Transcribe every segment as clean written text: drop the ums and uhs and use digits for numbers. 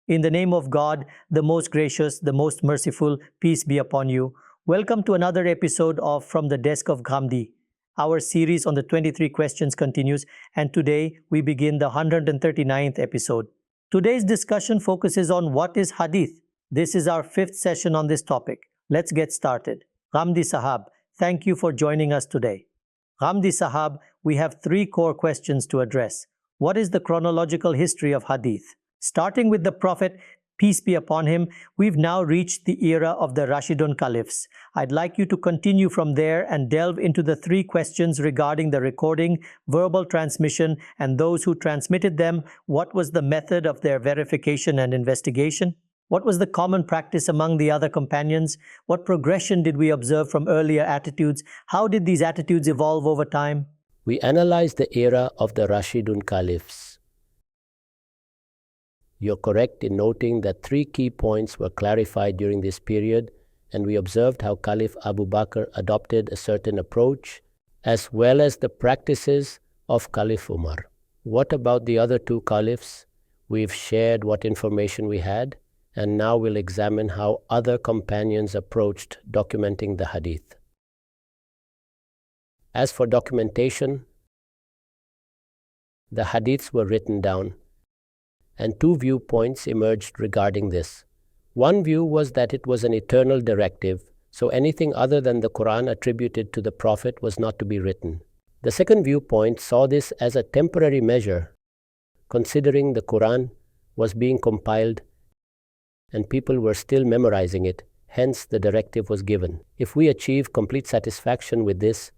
In the name of God, the most gracious, the most merciful, peace be upon you. Welcome to another episode of From the Desk of Ghamidi. Our series on the 23 questions continues, and today we begin the 139th episode. Today's discussion focuses on what is Hadith. This is our fifth session on this topic. Let's get started. Ghamidi Sahab, thank you for joining us today. Ghamidi Sahab, we have three core questions to address. What is the chronological history of Hadith? Starting with the Prophet, peace be upon him, we've now reached the era of the Rashidun Caliphs. I'd like you to continue from there and delve into the three questions regarding the recording, verbal transmission, and those who transmitted them. What was the method of their verification and investigation? What was the common practice among the other companions? What progression did we observe from earlier attitudes? How did these attitudes evolve over time? We analyzed the era of the Rashidun Caliphs. You're correct in noting that three key points were clarified during this period, and we observed how Caliph Abu Bakr adopted a certain approach, as well as the practices of Caliph Umar. What about the other two caliphs? We've shared what information we had, and now we'll examine how other companions approached documenting the Hadith. As for documentation, the Hadiths were written down, and two viewpoints emerged regarding this. One view was that it was an eternal directive, so anything other than the Quran attributed to the Prophet was not to be written. The second viewpoint saw this as a temporary measure, considering the Quran was being compiled and people were still memorizing it, hence the directive was given. If we achieve complete satisfaction with this,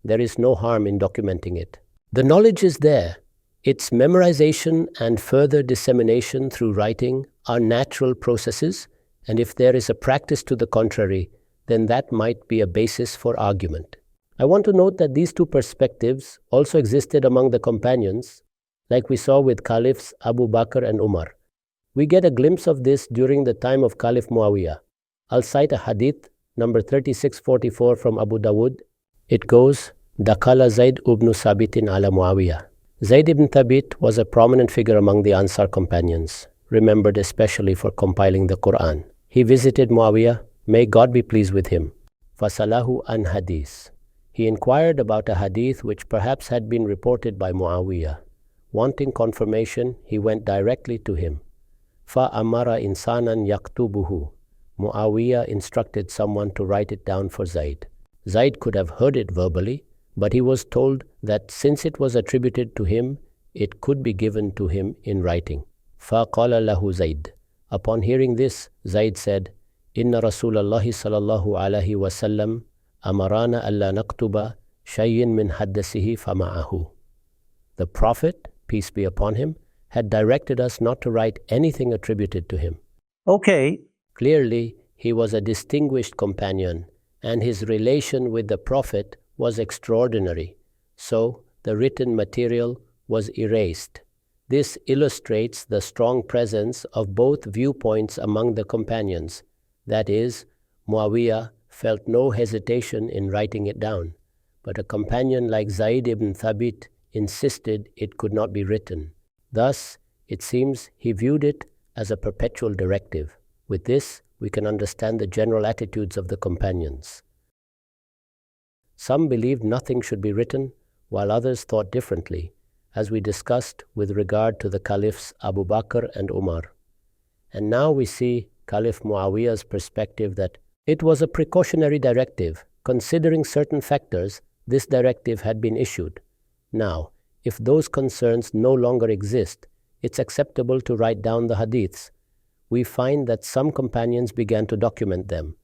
there is no harm in documenting it. The knowledge is there. Its memorization and further dissemination through writing are natural processes, and if there is a practice to the contrary, then that might be a basis for argument. I want to note that these two perspectives also existed among the companions, like we saw with Caliphs Abu Bakr and Umar. We get a glimpse of this during the time of Caliph Muawiyah. I'll cite a hadith, number 3644 from Abu Dawud. It goes, Dakala Zayd ibn Sabitin ala Muawiyah. Zayd ibn Thabit was a prominent figure among the Ansar companions, remembered especially for compiling the Quran. He visited Muawiyah, may God be pleased with him. Fasalahu an hadith. He inquired about a hadith which perhaps had been reported by Muawiyah. Wanting confirmation, he went directly to him. Fa amara insanan yaktubuhu. Muawiyah instructed someone to write it down for Zayd. Zayd could have heard it verbally, but he was told that since it was attributed to him, it could be given to him in writing. فَقَالَ لَهُ Zayd. Upon hearing this, Zayd said, إِنَّ رَسُولَ اللَّهِ صَلَى اللَّهُ عَلَيْهِ وَسَلَّمَ أَمَرَانَ أَلَّا نَكْتُبَ شَيْءٍ مِنْ حَدَّثِهِ فَمَعَهُ. The Prophet, peace be upon him, had directed us not to write anything attributed to him. Okay. Clearly, he was a distinguished companion, and his relation with the Prophet was extraordinary, so the written material was erased. This illustrates the strong presence of both viewpoints among the companions. That is, Muawiyah felt no hesitation in writing it down, but a companion like Zayd ibn Thabit insisted it could not be written. Thus, it seems he viewed it as a perpetual directive. With this, we can understand the general attitudes of the companions. Some believed nothing should be written, while others thought differently, as we discussed with regard to the Caliphs Abu Bakr and Umar. And now we see Caliph Muawiyah's perspective that it was a precautionary directive. Considering certain factors, this directive had been issued. Now, if those concerns no longer exist, it's acceptable to write down the hadiths. We find that some companions began to document them.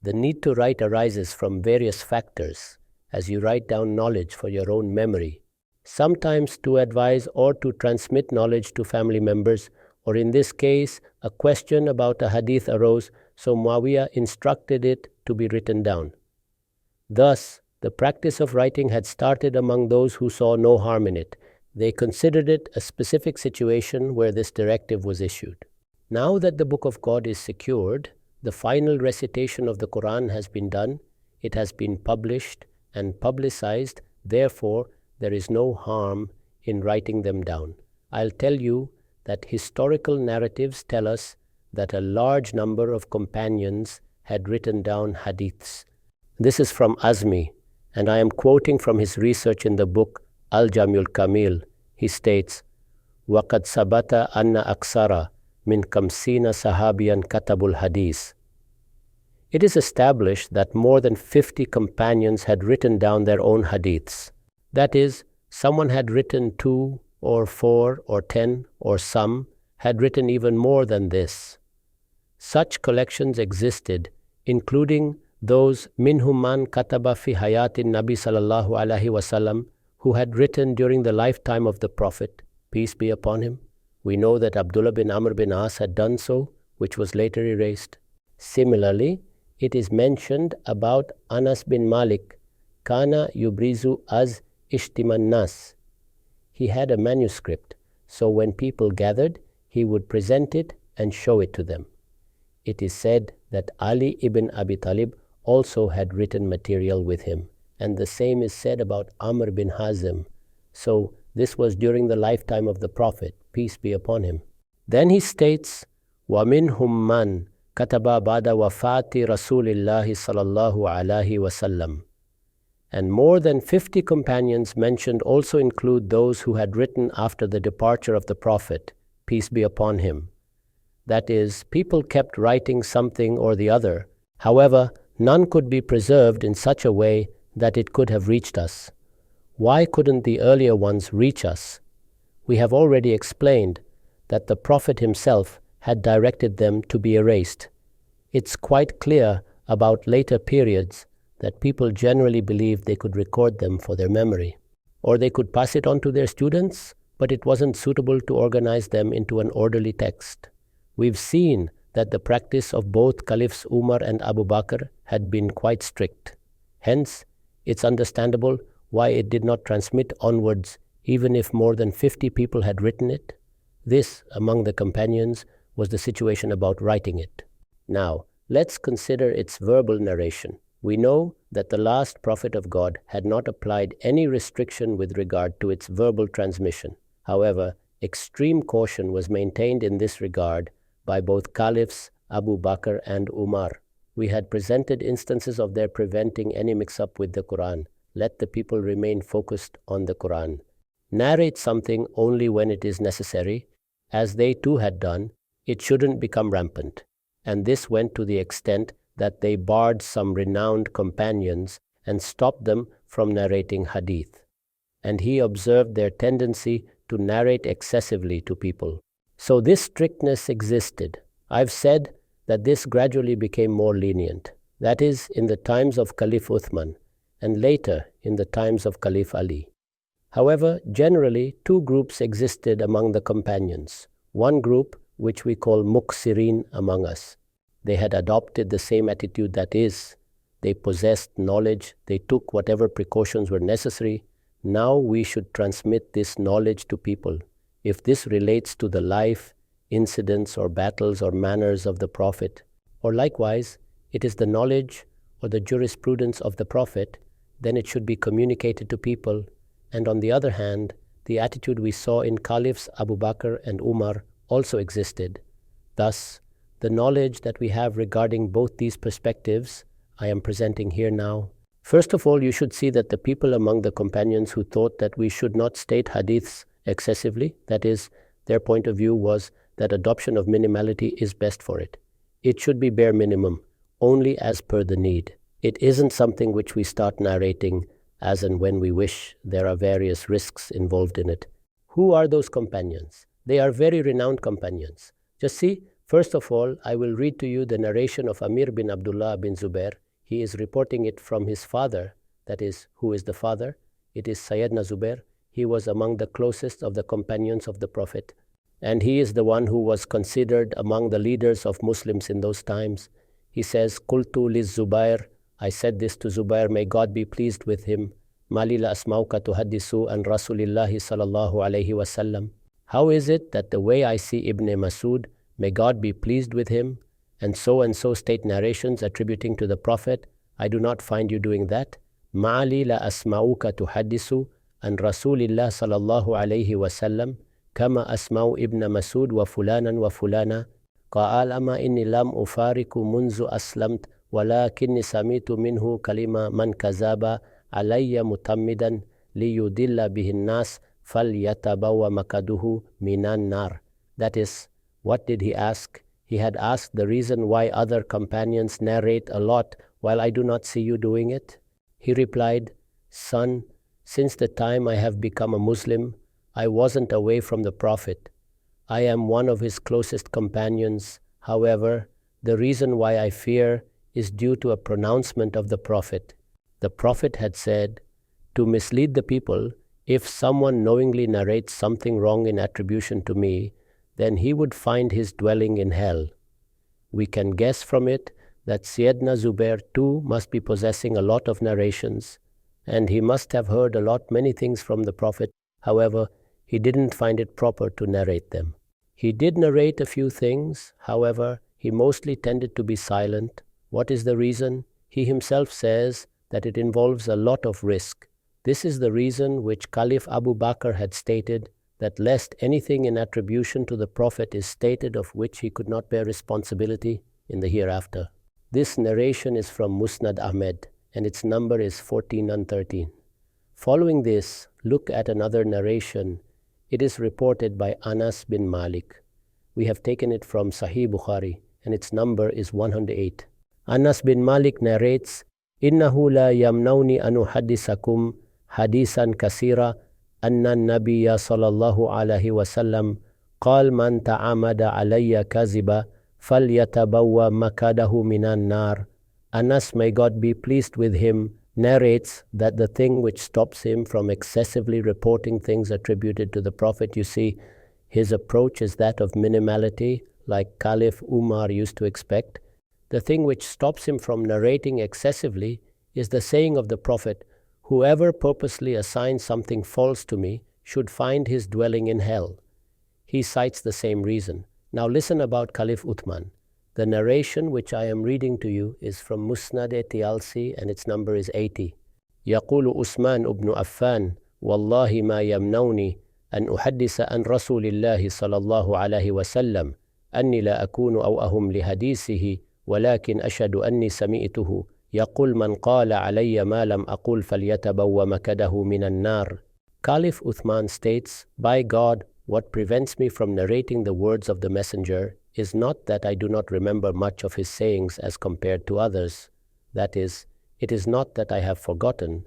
The need to write arises from various factors, as you write down knowledge for your own memory, sometimes to advise or to transmit knowledge to family members, or in this case, a question about a hadith arose, so Muawiyah instructed it to be written down. Thus, the practice of writing had started among those who saw no harm in it. They considered it a specific situation where this directive was issued. Now that the Book of God is secured, the final recitation of the Quran has been done, it has been published and publicized, therefore there is no harm in writing them down. I'll tell you that historical narratives tell us that a large number of companions had written down hadiths. This is from Azmi, and I am quoting from his research in the book Al-Jamul Kamil. He states, وَقَدْ سَبَتَ أَنَّ أَكْثَرَ مِنْ كَمْسِينَ صَحَابِيًا كَتَبُوا الْحَدِيثِ. It is established that more than 50 companions had written down their own hadiths. That is, someone had written 2 or 4 or 10, or some had written even more than this. Such collections existed, including those minhum man kataba fi hayatin Nabi sallallahu alaihi wasallam, who had written during the lifetime of the Prophet, peace be upon him. We know that Abdullah bin Amr bin As had done so, which was later erased. Similarly, it is mentioned about Anas bin Malik, kana yubrizu az ishtiman nas. He had a manuscript, so when people gathered, he would present it and show it to them. It is said that Ali ibn Abi Talib also had written material with him, and the same is said about Amr bin Hazm. So this was during the lifetime of the Prophet, peace be upon him. Then he states, وَمِنْهُمْ مَنْ كَتَبَ بَعْدَ وَفَاةِ رَسُولِ اللَّهِ صَلَى اللَّهُ عَلَيْهِ وَسَلَّمَ. And more than 50 companions mentioned also include those who had written after the departure of the Prophet, peace be upon him. That is, people kept writing something or the other. However, none could be preserved in such a way that it could have reached us. Why couldn't the earlier ones reach us? We have already explained that the Prophet himself had directed them to be erased. It's quite clear about later periods that people generally believed they could record them for their memory, or they could pass it on to their students, but it wasn't suitable to organize them into an orderly text. We've seen that the practice of both Caliphs Umar and Abu Bakr had been quite strict. Hence, it's understandable why it did not transmit onwards even if more than 50 people had written it. This, among the companions, was the situation about writing it. Now, let's consider its verbal narration. We know that the last Prophet of God had not applied any restriction with regard to its verbal transmission. However, extreme caution was maintained in this regard by both Caliphs Abu Bakr and Umar. We had presented instances of their preventing any mix-up with the Quran. Let the people remain focused on the Quran. Narrate something only when it is necessary. As they too had done, it shouldn't become rampant. And this went to the extent that they barred some renowned companions and stopped them from narrating hadith. And he observed their tendency to narrate excessively to people. So this strictness existed. I've said that this gradually became more lenient. That is, in the times of Caliph Uthman, and later in the times of Caliph Ali. However, generally, two groups existed among the companions. One group, which we call muqsirin among us. They had adopted the same attitude, that is, they possessed knowledge, they took whatever precautions were necessary. Now we should transmit this knowledge to people. If this relates to the life, incidents or battles or manners of the Prophet, or likewise, it is the knowledge or the jurisprudence of the Prophet, then it should be communicated to people. And on the other hand, the attitude we saw in Caliphs Abu Bakr and Umar also existed. Thus, the knowledge that we have regarding both these perspectives, I am presenting here now. First of all, you should see that the people among the companions who thought that we should not state hadiths excessively, that is, their point of view was that adoption of minimality is best for it. It should be bare minimum, only as per the need. It isn't something which we start narrating as and when we wish. There are various risks involved in it. Who are those companions? They are very renowned companions. Just see, first of all, I will read to you the narration of Amir bin Abdullah bin Zubair. He is reporting it from his father, that is, who is the father? It is Sayyidina Zubair. He was among the closest of the companions of the Prophet. And he is the one who was considered among the leaders of Muslims in those times. He says, Qultu liz Zubair, I said this to Zubair, may God be pleased with him. Malila asmauka tuhaddisu an Rasulillahi sallallahu alayhi wasallam. How is it that the way I see Ibn Masud, may God be pleased with him, and so state narrations attributing to the Prophet, I do not find you doing that. Ma'ali la asma'uka tuhaddisu an Rasulillah sallallahu alayhi wasallam. كما أسمع ابن مسعود وفلانا وفلانا قال أما إني لم أفارق منذ أسلمت ولكني سمعت منه كلمة من كذب علي متمدا ليدل به الناس فليتبوأ مقعده من النار. That is, what did he ask? He had asked the reason why other companions narrate a lot while I do not see you doing it. He replied, Son, since the time I have become a Muslim, I wasn't away from the Prophet. I am one of his closest companions. However, the reason why I fear is due to a pronouncement of the Prophet. The Prophet had said, to mislead the people, if someone knowingly narrates something wrong in attribution to me, then he would find his dwelling in hell. We can guess from it that Sayyidina Zubair too must be possessing a lot of narrations, and he must have heard many things from the Prophet. However, he didn't find it proper to narrate them. He did narrate a few things, however, he mostly tended to be silent. What is the reason? He himself says that it involves a lot of risk. This is the reason which Caliph Abu Bakr had stated, that lest anything in attribution to the Prophet is stated of which he could not bear responsibility in the hereafter. This narration is from Musnad Ahmad, and its number is 1413. Following this, look at another narration. It is reported by Anas bin Malik. We have taken it from Sahih Bukhari, and its number is 108. Anas bin Malik narrates, إِنَّهُ لَا يَمْنَوْنِي أَنْ أُحَدِّثَكُمْ حَدِيثًا كَثِيرًا أن النبي صلى الله عليه وسلم قال من تعمد علي كذبا فليتبوأ مقعده من النار. Anas, may God be pleased with him, narrates that the thing which stops him from excessively reporting things attributed to the Prophet, you see, his approach is that of minimality, like Caliph Umar used to expect. The thing which stops him from narrating excessively is the saying of the Prophet, whoever purposely assigns something false to me should find his dwelling in hell. He cites the same reason. Now listen about Caliph Uthman. The narration which I am reading to you is from Musnad Tiyalsi, and its number is 80. يقول عثمان بن عفان والله ما يمنعني أن أحدث عن رسول الله صلى الله عليه وسلم أني لا أكون أوأهم لحديثه ولكن أشهد أني سمعته يقول من قال علي ما لم أقول فليتبوأ مقعده من النار. Caliph Uthman states, by God, what prevents me from narrating the words of the Messenger is not that I do not remember much of his sayings as compared to others. That is, it is not that I have forgotten.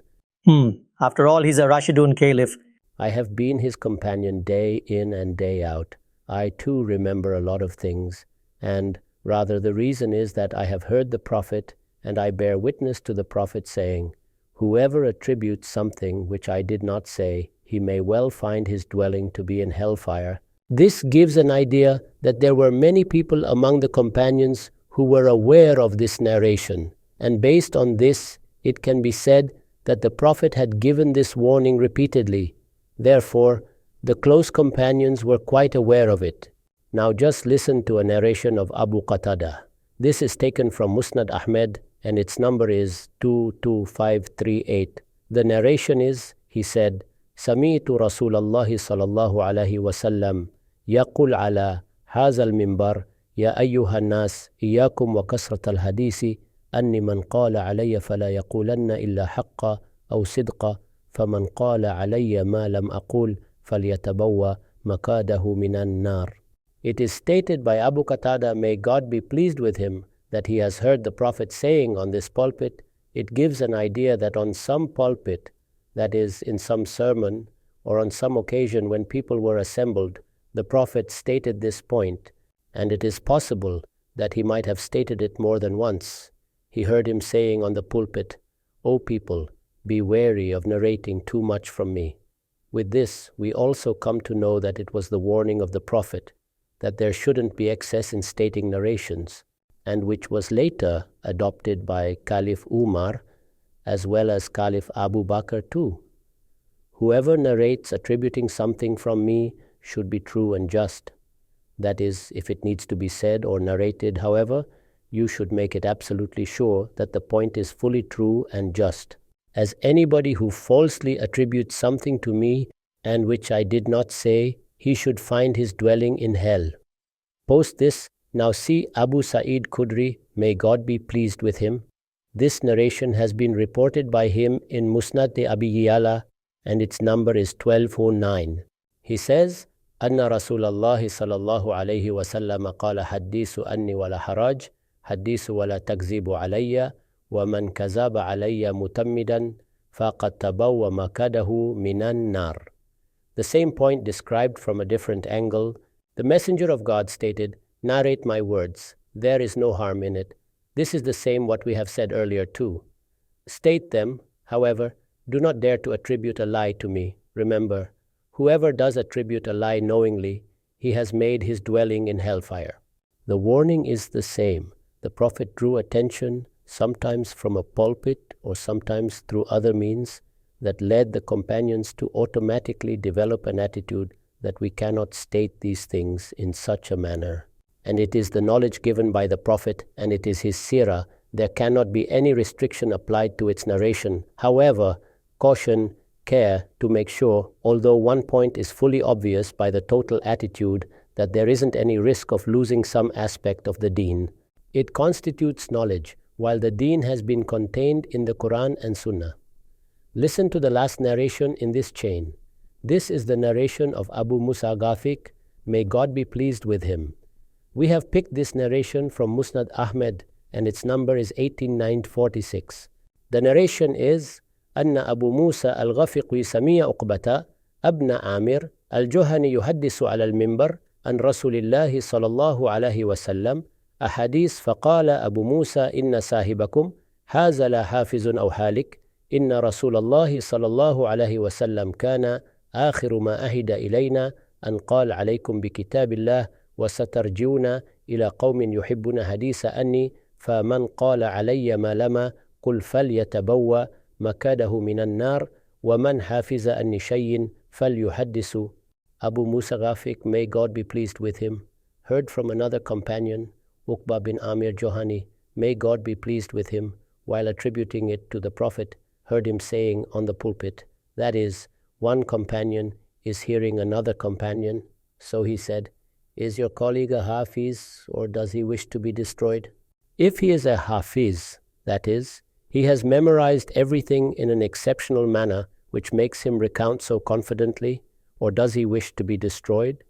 After all, he's a Rashidun Caliph. I have been his companion day in and day out. I too remember a lot of things, and rather the reason is that I have heard the Prophet, and I bear witness to the Prophet saying, whoever attributes something which I did not say, he may well find his dwelling to be in hellfire. This gives an idea that there were many people among the companions who were aware of this narration, and based on this, it can be said that the Prophet had given this warning repeatedly. Therefore, the close companions were quite aware of it. Now just listen to a narration of Abu Qatada. This is taken from Musnad Ahmad, and its number is 22538. The narration is, he said, سمعت رسول الله صلى الله عليه وسلم يقول على هذا المنبر يا أيها الناس إياكم وكثرة الحديث أني من قال علي فلا يقولن إلا حقا أو صدقا فمن قال علي ما لم أقول فليتبوأ مقعده من النار. It is stated by Abu Qatada, may God be pleased with him, that he has heard the Prophet saying on this pulpit. It gives an idea that on some pulpit, that is, in some sermon, or on some occasion when people were assembled, the Prophet stated this point, and it is possible that he might have stated it more than once. He heard him saying on the pulpit, O people, be wary of narrating too much from me. With this, we also come to know that it was the warning of the Prophet, that there shouldn't be excess in stating narrations, and which was later adopted by Caliph Umar, as well as Caliph Abu Bakr too. Whoever narrates attributing something from me should be true and just. That is, if it needs to be said or narrated, however, you should make it absolutely sure that the point is fully true and just. As anybody who falsely attributes something to me and which I did not say, he should find his dwelling in hell. Post this, now see Abu Sa'id Khudri, may God be pleased with him. This narration has been reported by him in Musnad Abi Ya'la, and its number is 1209. He says, Anna Rasulallah sallallahu alayhi wa sallam qala haddisu anni wala haraj, haddisu wala takzibu alayya, wa man kazaba alayya mutammidan, faqad tabawwa makadahu minan nar. The same point described from a different angle. The Messenger of God stated, narrate my words, there is no harm in it. This is the same what we have said earlier too. State them, however, do not dare to attribute a lie to me. Remember, whoever does attribute a lie knowingly, he has made his dwelling in hellfire. The warning is the same. The Prophet drew attention, sometimes from a pulpit or sometimes through other means, that led the companions to automatically develop an attitude that we cannot state these things in such a manner. And it is the knowledge given by the Prophet, and it is his seerah. There cannot be any restriction applied to its narration. However, caution, care to make sure, although one point is fully obvious by the total attitude that there isn't any risk of losing some aspect of the deen. It constitutes knowledge, while the deen has been contained in the Quran and Sunnah. Listen to the last narration in this chain. This is the narration of Abu Musa Ghafiq, may God be pleased with him. We have picked this narration from Musnad Ahmad, and its number is 18946. The narration is, أن أبو موسى الغفقي سمي عقبة ابن عامر الجهني يحدث على المنبر عن رسول الله صلى الله عليه وسلم أحاديث فقال أبو موسى إن صاحبكم هذا لا حافظ أو هالك إن رسول الله صلى الله عليه وسلم كان آخر ما أهد إلينا أن قال عليكم بكتاب الله وسترجعون إلى قوم يحبون حديث أني فمن قال علي ما لم قل فليتبوأ مكاده من النار ومن حافظ أن شيء فليحدث. Abu Musa Ghafiq, may God be pleased with him, heard from another companion, Uqba bin Amir Johani, may God be pleased with him, while attributing it to the Prophet, heard him saying on the pulpit, that is, one companion is hearing another companion. So he said, is your colleague a Hafiz, or does he wish to be destroyed? If he is a Hafiz, that is, he has memorized everything in an exceptional manner which makes him recount so confidently, or does he wish to be destroyed?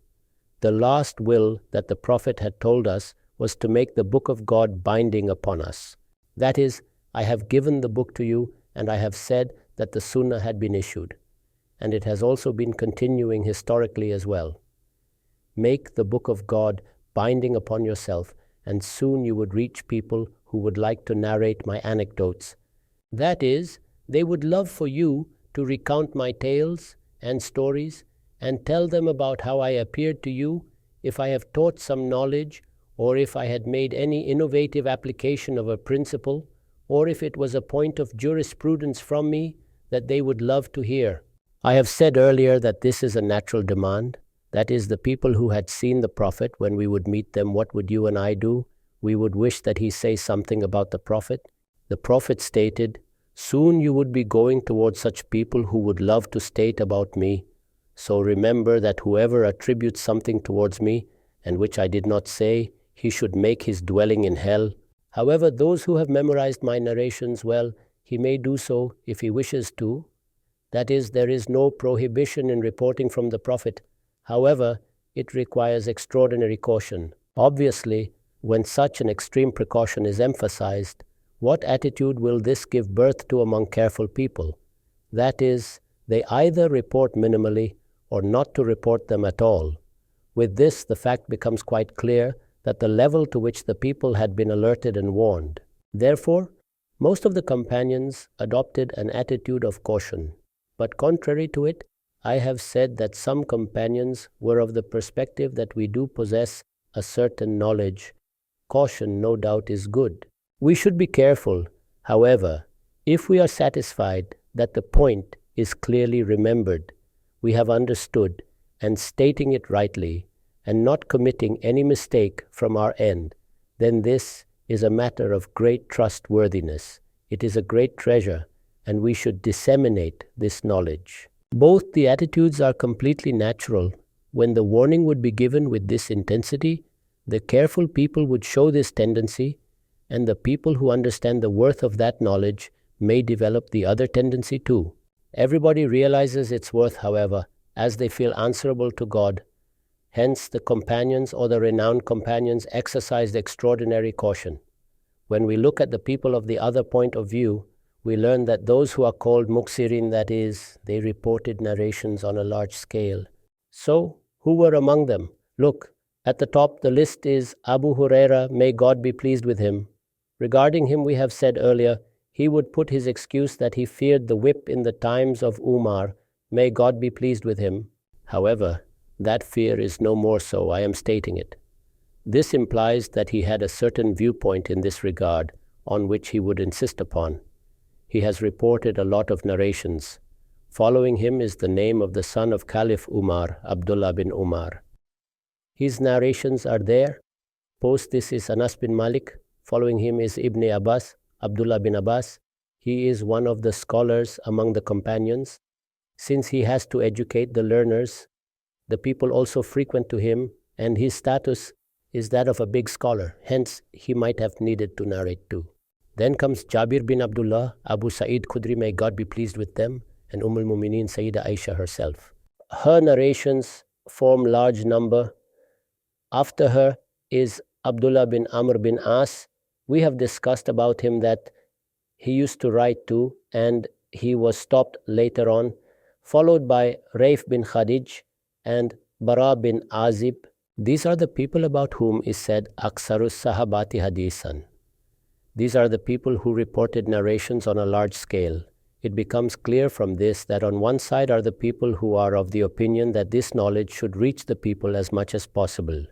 The last will that the Prophet had told us was to make the book of God binding upon us. That is, I have given the book to you, and I have said that the sunnah had been issued, and it has also been continuing historically as well. Make the book of God binding upon yourself, and soon you would reach people who would like to narrate my anecdotes. That is, they would love for you to recount my tales and stories and tell them about how I appeared to you, if I have taught some knowledge, or if I had made any innovative application of a principle, or if it was a point of jurisprudence from me that they would love to hear. I have said earlier that this is a natural demand. That is, the people who had seen the Prophet, when we would meet them, what would you and I do? We would wish that he say something about the Prophet. The Prophet stated, soon you would be going towards such people who would love to state about me. So remember that whoever attributes something towards me, and which I did not say, he should make his dwelling in hell. However, those who have memorized my narrations well, he may do so if he wishes to. That is, there is no prohibition in reporting from the Prophet. However, it requires extraordinary caution. Obviously, when such an extreme precaution is emphasized, what attitude will this give birth to among careful people? That is, they either report minimally or not to report them at all. With this, the fact becomes quite clear that the level to which the people had been alerted and warned. Therefore, most of the companions adopted an attitude of caution. But contrary to it, I have said that some companions were of the perspective that we do possess a certain knowledge. Caution, no doubt, is good. We should be careful. However, if we are satisfied that the point is clearly remembered, we have understood, and stating it rightly, and not committing any mistake from our end, then this is a matter of great trustworthiness. It is a great treasure, and we should disseminate this knowledge. Both the attitudes are completely natural, when the warning would be given with this intensity, the careful people would show this tendency, and the people who understand the worth of that knowledge may develop the other tendency too. Everybody realizes its worth, however, as they feel answerable to God. Hence, the companions or the renowned companions exercised extraordinary caution. When we look at the people of the other point of view, we learn that those who are called muksirin, that is, they reported narrations on a large scale. So, who were among them? Look, at the top the list is Abu Huraira, may God be pleased with him. Regarding him we have said earlier, he would put his excuse that he feared the whip in the times of Umar, may God be pleased with him. However, that fear is no more so, I am stating it. This implies that he had a certain viewpoint in this regard, on which he would insist upon. He has reported a lot of narrations. Following him is the name of the son of Caliph Umar, Abdullah bin Umar. His narrations are there. Post this is Anas bin Malik. Following him is Ibn Abbas, Abdullah bin Abbas. He is one of the scholars among the companions. Since he has to educate the learners, the people also frequent to him, and his status is that of a big scholar. Hence, he might have needed to narrate too. Then comes Jabir bin Abdullah, Abu Sa'id Khudri, may God be pleased with them, and al-Mumineen Sayyida Aisha herself. Her narrations form large number. After her is Abdullah bin Amr bin As. We have discussed about him that he used to write too, and he was stopped later on, followed by Raif bin Khadij and Bara bin Azib. These are the people about whom is said Aksarus Sahabati Hadisan. These are the people who reported narrations on a large scale. It becomes clear from this that on one side are the people who are of the opinion that this knowledge should reach the people as much as possible.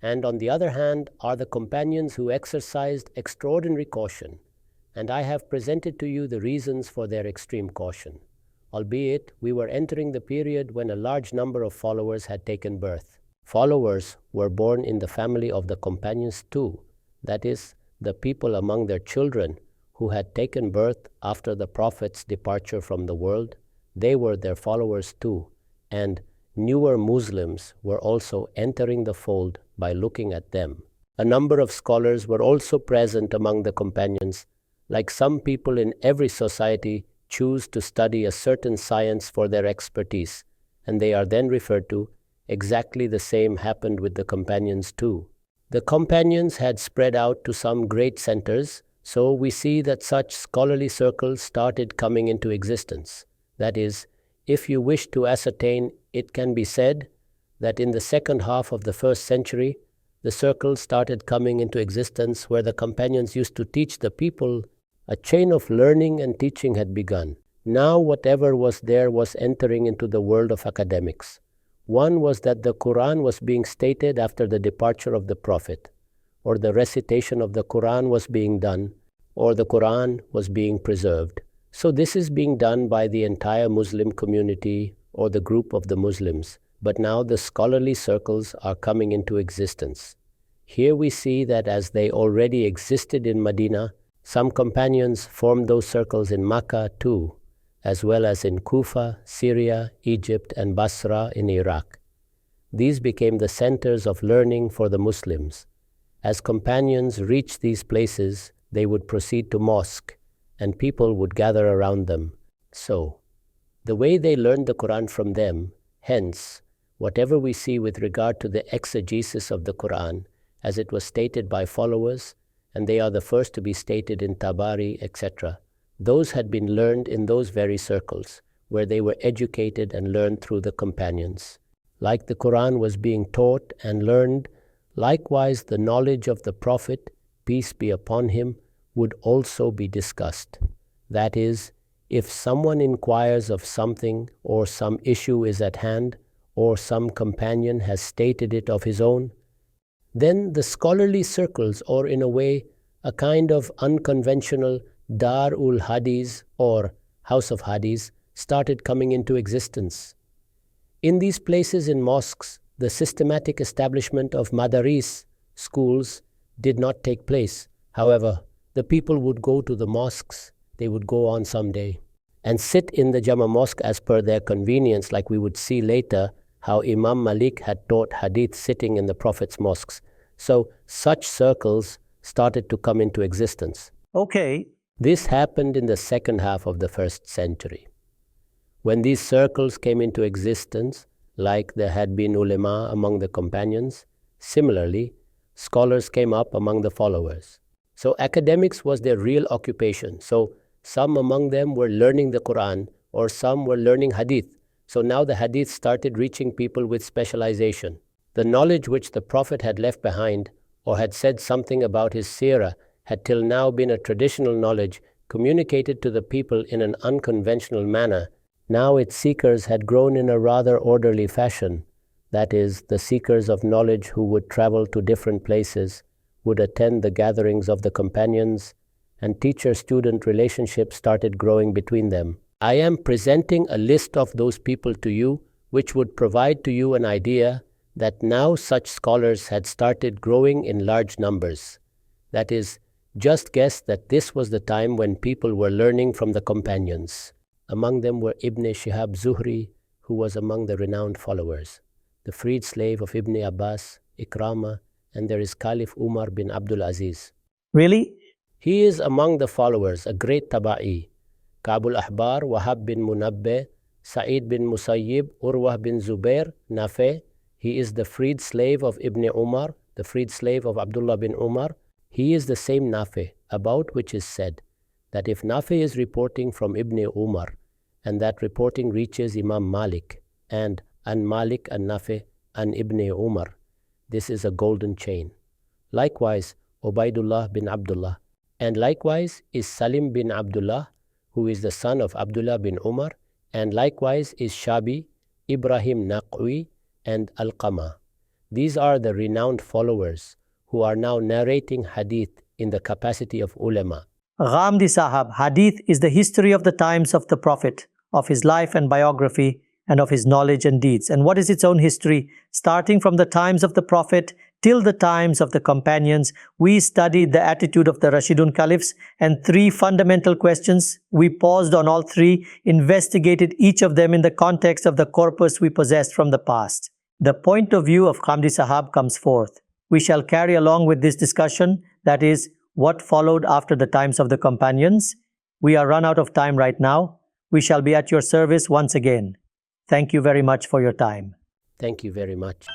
And on the other hand are the companions who exercised extraordinary caution. And I have presented to you the reasons for their extreme caution. Albeit, we were entering the period when a large number of followers had taken birth. Followers were born in the family of the companions too, that is, the people among their children who had taken birth after the Prophet's departure from the world. They were their followers too, and newer Muslims were also entering the fold by looking at them. A number of scholars were also present among the companions. Like some people in every society choose to study a certain science for their expertise, and they are then referred to. Exactly the same happened with the companions too. The companions had spread out to some great centers, so we see that such scholarly circles started coming into existence. That is, if you wish to ascertain, it can be said that in the second half of the 1st century, the circles started coming into existence where the companions used to teach the people. A chain of learning and teaching had begun. Now whatever was there was entering into the world of academics. One was that the Quran was being stated after the departure of the Prophet, or the recitation of the Quran was being done, or the Quran was being preserved. So this is being done by the entire Muslim community or the group of the Muslims, but now the scholarly circles are coming into existence. Here we see that as they already existed in Medina, some companions formed those circles in Makkah too, as well as in Kufa, Syria, Egypt, and Basra in Iraq. These became the centers of learning for the Muslims. As companions reached these places, they would proceed to mosque, and people would gather around them. So, the way they learned the Quran from them, hence, whatever we see with regard to the exegesis of the Quran, as it was stated by followers, and they are the first to be stated in Tabari, etc., those had been learned in those very circles, where they were educated and learned through the companions. Like the Quran was being taught and learned, likewise the knowledge of the Prophet, peace be upon him, would also be discussed. That is, if someone inquires of something, or some issue is at hand, or some companion has stated it of his own, then the scholarly circles, or in a way, a kind of unconventional Dar-ul Hadith or House of Hadith, started coming into existence. In these places in mosques, the systematic establishment of madaris, schools, did not take place. However, the people would go to the mosques, they would go on some day, and sit in the Jama mosque as per their convenience, like we would see later, how Imam Malik had taught Hadith sitting in the Prophet's mosques. So such circles started to come into existence. Okay. This happened in the second half of the 1st century. When these circles came into existence, like there had been ulema among the companions, similarly, scholars came up among the followers. So academics was their real occupation. So some among them were learning the Quran, or some were learning Hadith. So now the Hadith started reaching people with specialization. The knowledge which the Prophet had left behind, or had said something about his seerah, had till now been a traditional knowledge communicated to the people in an unconventional manner. Now its seekers had grown in a rather orderly fashion. That is, the seekers of knowledge who would travel to different places, would attend the gatherings of the companions, and teacher-student relationships started growing between them. I am presenting a list of those people to you, which would provide to you an idea that now such scholars had started growing in large numbers. That is, just guess that this was the time when people were learning from the companions. Among them were Ibn Shihab Zuhri, who was among the renowned followers, the freed slave of Ibn Abbas, Ikrama, and there is Caliph Umar bin Abdul Aziz. Really? He is among the followers, a great taba'i. Kabul Ahbar, Wahab bin Munabbih, Sa'id bin Musayyib, Urwah bin Zubair, Nafi. He is the freed slave of Ibn Umar, the freed slave of Abdullah bin Umar. He is the same Nafi, about which is said that if Nafi is reporting from Ibn Umar, and that reporting reaches Imam Malik, and An Malik and Nafi and Ibn Umar, this is a golden chain. Likewise, Ubaidullah bin Abdullah, and likewise is Salim bin Abdullah, who is the son of Abdullah bin Umar, and likewise is Shabi, Ibrahim Naqwi, and Al-Qama. These are the renowned followers who are now narrating Hadith in the capacity of ulama. Ghamidi Sahab, Hadith is the history of the times of the Prophet, of his life and biography, and of his knowledge and deeds. And what is its own history? Starting from the times of the Prophet till the times of the companions, we studied the attitude of the Rashidun Caliphs and 3 fundamental questions. We paused on all 3, investigated each of them in the context of the corpus we possessed from the past. The point of view of Ghamidi Sahab comes forth. We shall carry along with this discussion, that is, what followed after the times of the companions. We are run out of time right now. We shall be at your service once again. Thank you very much for your time. Thank you very much.